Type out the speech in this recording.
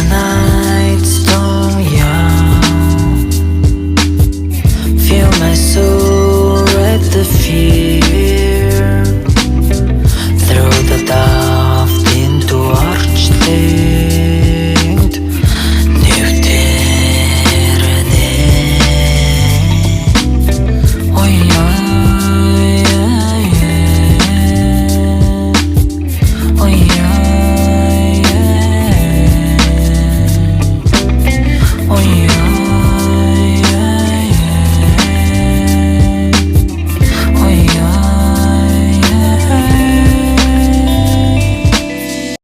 nights don't yawn. Feel my soul at the fear. Throw the daft into arch denkt. Nüchterne. Oh ja, ja, ja. Oh ja, ja. Oh ja.